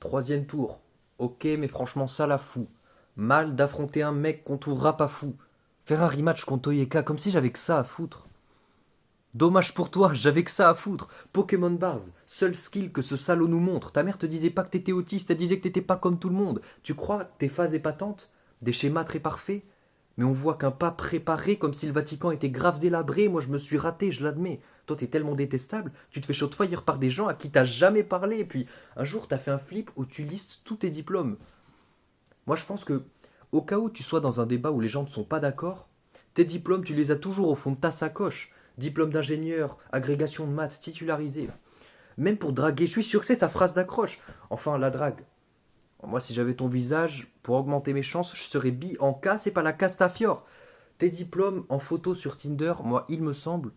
Troisième tour. Ok, mais franchement, ça la fout. Mal d'affronter un mec qu'on trouvera pas fou. Faire un rematch contre Oyeka comme si j'avais que ça à foutre. Dommage pour toi, j'avais que ça à foutre. Pokémon Bars, seul skill que ce salaud nous montre. Ta mère te disait pas que t'étais autiste, elle disait que t'étais pas comme tout le monde. Tu crois tes phases épatantes, des schémas très parfaits? Mais on voit qu'un pas préparé comme si le Vatican était grave délabré. Moi je me suis raté, je l'admets. Toi t'es tellement détestable, tu te fais shotfire par des gens à qui t'as jamais parlé. Et puis un jour t'as fait un flip où tu listes tous tes diplômes. Moi je pense que, au cas où tu sois dans un débat où les gens ne sont pas d'accord, tes diplômes tu les as toujours au fond de ta sacoche. Diplôme d'ingénieur, agrégation de maths, titularisé. Même pour draguer, je suis sûr que c'est sa phrase d'accroche. Enfin, la drague. Moi, si j'avais ton visage, pour augmenter mes chances, je serais bi en cas, c'est pas la Castafiore. Tes diplômes en photo sur Tinder, moi, il me semble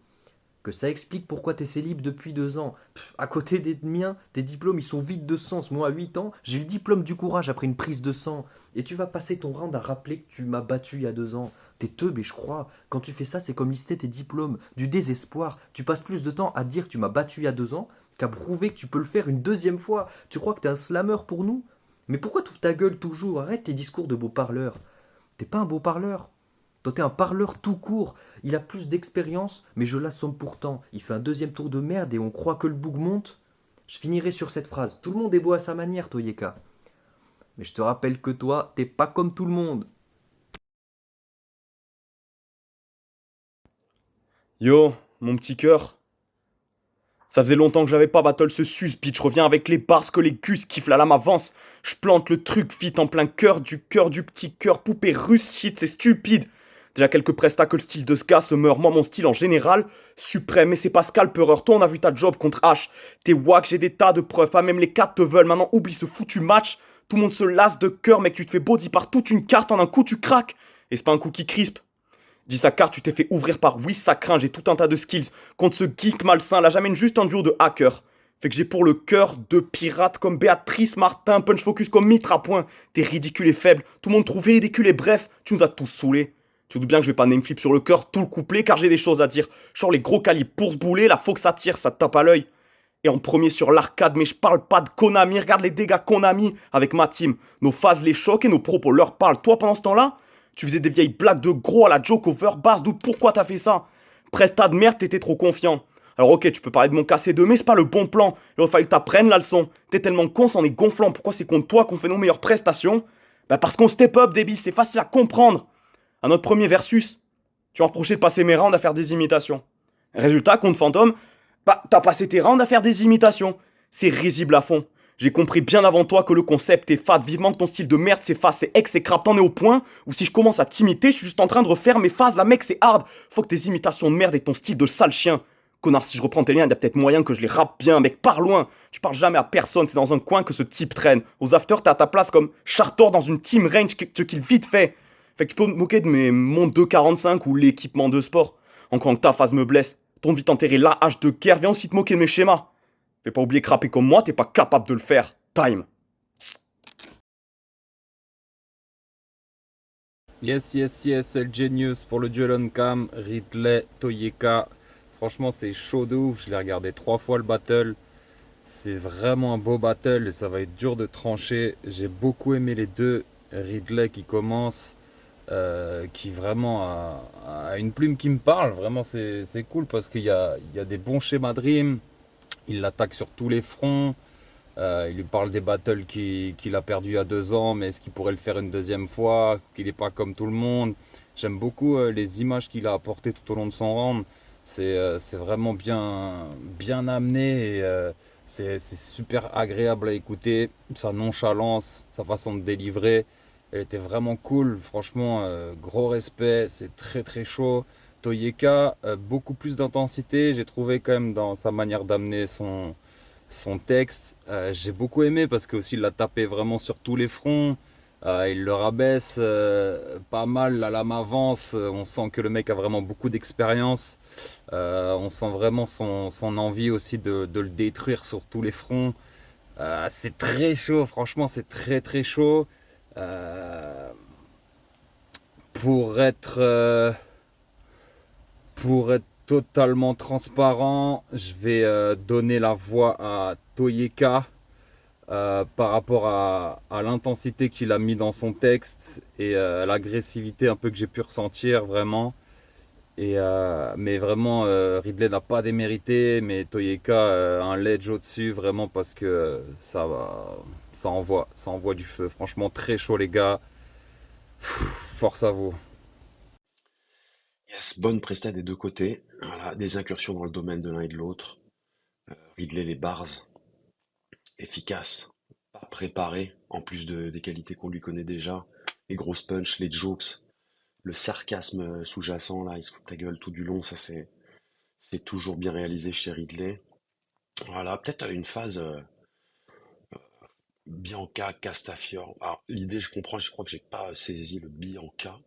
que ça explique pourquoi t'es célib depuis 2 ans. À côté des miens, tes diplômes, ils sont vides de sens. Moi, à 8 ans, j'ai eu le diplôme du courage après une prise de sang. Et tu vas passer ton round à rappeler que tu m'as battu il y a 2 ans. T'es teubé, je crois. Quand tu fais ça, c'est comme lister tes diplômes. Du désespoir. Tu passes plus de temps à dire que tu m'as battu il y a 2 ans qu'à prouver que tu peux le faire une deuxième fois. Tu crois que t'es un slammer pour nous? Mais pourquoi t'ouvres ta gueule toujours? Arrête tes discours de beau parleur. T'es pas un beau parleur. Toi, t'es un parleur tout court. Il a plus d'expérience, mais je l'assomme pourtant. Il fait un deuxième tour de merde et on croit que le boug monte. Je finirai sur cette phrase. Tout le monde est beau à sa manière, Toyeka. Mais je te rappelle que toi, t'es pas comme tout le monde. Yo, mon petit cœur. Ça faisait longtemps que j'avais pas battle ce sus, bitch. Je reviens avec les bars que les gus kiffent, la lame avance. Je plante le truc vite en plein cœur du petit cœur. Poupée russe, shit, c'est stupide. Déjà quelques prestats que le style de ce gars se meurt. Moi, mon style en général, suprême. Mais c'est Pascal Peureur. Toi, on a vu ta job contre H. T'es wack, j'ai des tas de preuves. Pas même les 4 te veulent. Maintenant, oublie ce foutu match. Tout le monde se lasse de cœur, mec. Tu te fais body par toute une carte. En un coup, tu craques. Et c'est pas un coup qui crispe. Dis sa carte, tu t'es fait ouvrir par oui, ça craint, j'ai tout un tas de skills. Contre ce geek malsain, là j'amène juste un duo de hackers. Fait que j'ai pour le cœur de pirate comme Béatrice Martin, punch focus comme Mitra à point. T'es ridicule et faible, tout le monde trouve ridicule et bref, tu nous as tous saoulés. Tu doutes bien que je vais pas name flip sur le cœur tout le couplet car j'ai des choses à dire. Genre les gros calibres pour se bouler, la faut que ça tire, ça te tape à l'œil. Et en premier sur l'arcade, mais je parle pas de Konami, regarde les dégâts qu'on a mis avec ma team. Nos phases les choquent et nos propos leur parlent. Toi pendant ce temps-là, tu faisais des vieilles blagues de gros à la joke over bass, doute pourquoi t'as fait ça? Presta de merde, t'étais trop confiant. Alors ok, tu peux parler de mon cassé 2, mais c'est pas le bon plan. Il aurait fallu que t'apprennes la leçon. T'es tellement con, c'en est gonflant. Pourquoi c'est contre toi qu'on fait nos meilleures prestations? Bah parce qu'on step up, débile, c'est facile à comprendre. À notre premier versus, tu m'as reproché de passer mes rounds à faire des imitations. Résultat, contre Phantom, bah t'as passé tes rounds à faire des imitations. C'est risible à fond. J'ai compris bien avant toi que le concept est fade. Vivement que ton style de merde s'efface, c'est exécrable. T'en es au point où si je commence à t'imiter, je suis juste en train de refaire mes phases. Là, mec, c'est hard. Faut que tes imitations de merde et ton style de sale chien. Connard, si je reprends tes liens, il y a peut-être moyen que je les rappe bien, mec, pars loin. Je parle jamais à personne, c'est dans un coin que ce type traîne. Aux afters, t'es à ta place comme Chartor dans une team range, ce qu'il vite fait. Fait que tu peux me moquer de mes montres 245 ou l'équipement de sport. Encore que ta phase me blesse. Tourne vite enterrer la hache de guerre, viens aussi te moquer de mes schémas. Fais pas oublier que rapper comme moi, t'es pas capable de le faire. Time. Yes, yes, yes, El Genius pour le duel on cam, Ridley, Toyeka. Franchement, c'est chaud de ouf. Je l'ai regardé 3 fois le battle. C'est vraiment un beau battle et ça va être dur de trancher. J'ai beaucoup aimé les deux. Ridley qui commence, qui vraiment a une plume qui me parle. Vraiment, c'est cool parce qu'il y a des bons schémas de rime. Il l'attaque sur tous les fronts. Il lui parle des battles qu'il a perdu il y a 2 ans, mais est-ce qu'il pourrait le faire une deuxième fois, qu'il n'est pas comme tout le monde. J'aime beaucoup les images qu'il a apportées tout au long de son round. C'est vraiment bien amené et c'est super agréable à écouter. Sa nonchalance, sa façon de délivrer, elle était vraiment cool. Franchement, gros respect, c'est très très chaud. Toyeka, beaucoup plus d'intensité, j'ai trouvé quand même dans sa manière d'amener son texte. J'ai beaucoup aimé parce que aussi il l'a tapé vraiment sur tous les fronts. Il le rabaisse pas mal, la lame avance. On sent que le mec a vraiment beaucoup d'expérience. On sent vraiment son envie aussi de le détruire sur tous les fronts. C'est très chaud, franchement, c'est très très chaud. Euh, pour être totalement transparent. Je vais donner la voix à Toyeka par rapport à l'intensité qu'il a mis dans son texte et l'agressivité un peu que j'ai pu ressentir vraiment. Mais vraiment, Ridley n'a pas démérité, mais Toyeka un ledge au-dessus, vraiment parce que ça envoie du feu. Franchement, très chaud les gars. Force à vous. Yes, bonne presta des deux côtés. Voilà, des incursions dans le domaine de l'un et de l'autre. Ridley les bars, efficace, pas préparé, en plus des qualités qu'on lui connaît déjà. Les grosses punch, les jokes, le sarcasme sous-jacent, là, il se fout de ta gueule tout du long, ça c'est toujours bien réalisé chez Ridley. Voilà, peut-être une phase Bianca Castafiore. Alors l'idée, je comprends, je crois que j'ai pas saisi le Bianca.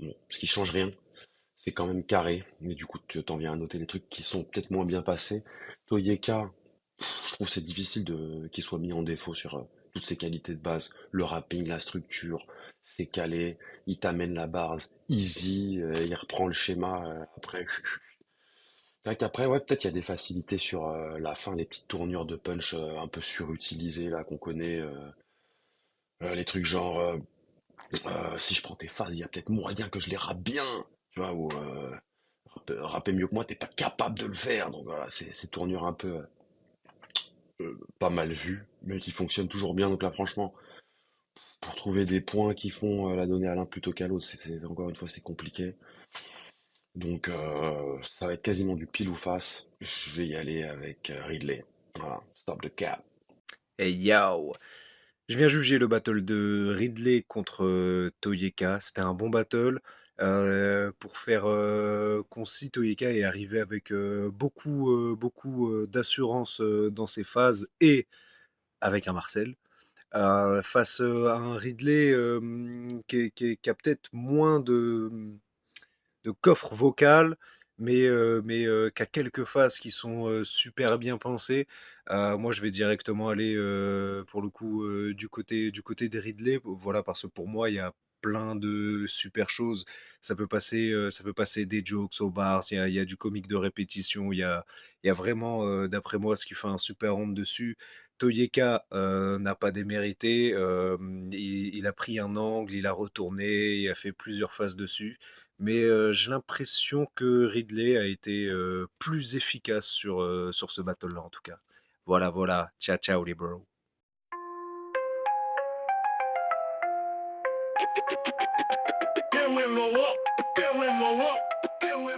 Bon, ce qui change rien, c'est quand même carré, mais du coup tu t'en viens à noter les trucs qui sont peut-être moins bien passés. Toyeka, je trouve c'est difficile qu'il soit mis en défaut sur toutes ses qualités de base. Le rapping, la structure, c'est calé, il t'amène la base easy, il reprend le schéma après. C'est vrai qu'après, ouais, peut-être il y a des facilités sur la fin, les petites tournures de punch un peu surutilisées là qu'on connaît. Les trucs genre, si je prends tes phases, il y a peut-être moyen que je les rappe bien, tu vois, ou rapper mieux que moi, t'es pas capable de le faire. Donc voilà, c'est ces tournures un peu pas mal vues, mais qui fonctionnent toujours bien. Donc là, franchement, pour trouver des points qui font la donner à l'un plutôt qu'à l'autre, encore une fois, c'est compliqué. Donc ça va être quasiment du pile ou face. Je vais y aller avec Ridley. Voilà, stop the cap. Hey yo! Je viens juger le battle de Ridley contre Toyeka. C'était un bon battle. Pour faire concis, Toyeka est arrivé avec beaucoup d'assurance dans ses phases et avec un Marcel. Face à un Ridley qui a peut-être moins de coffre vocal, mais qui a quelques phases qui sont super bien pensées. Moi, je vais directement aller pour le coup du côté des Ridley, voilà, parce que pour moi, il y a plein de super choses. Ça peut passer des jokes aux bars, il y a du comique de répétition, il y a vraiment, d'après moi, ce qui fait un super round dessus. Toyeka n'a pas démérité, il a pris un angle, il a retourné, il a fait plusieurs phases dessus. Mais j'ai l'impression que Ridley a été plus efficace sur ce battle-là, en tout cas. Voilà, voilà. Ciao, ciao, les bros. Feeling low up, feeling low up, feeling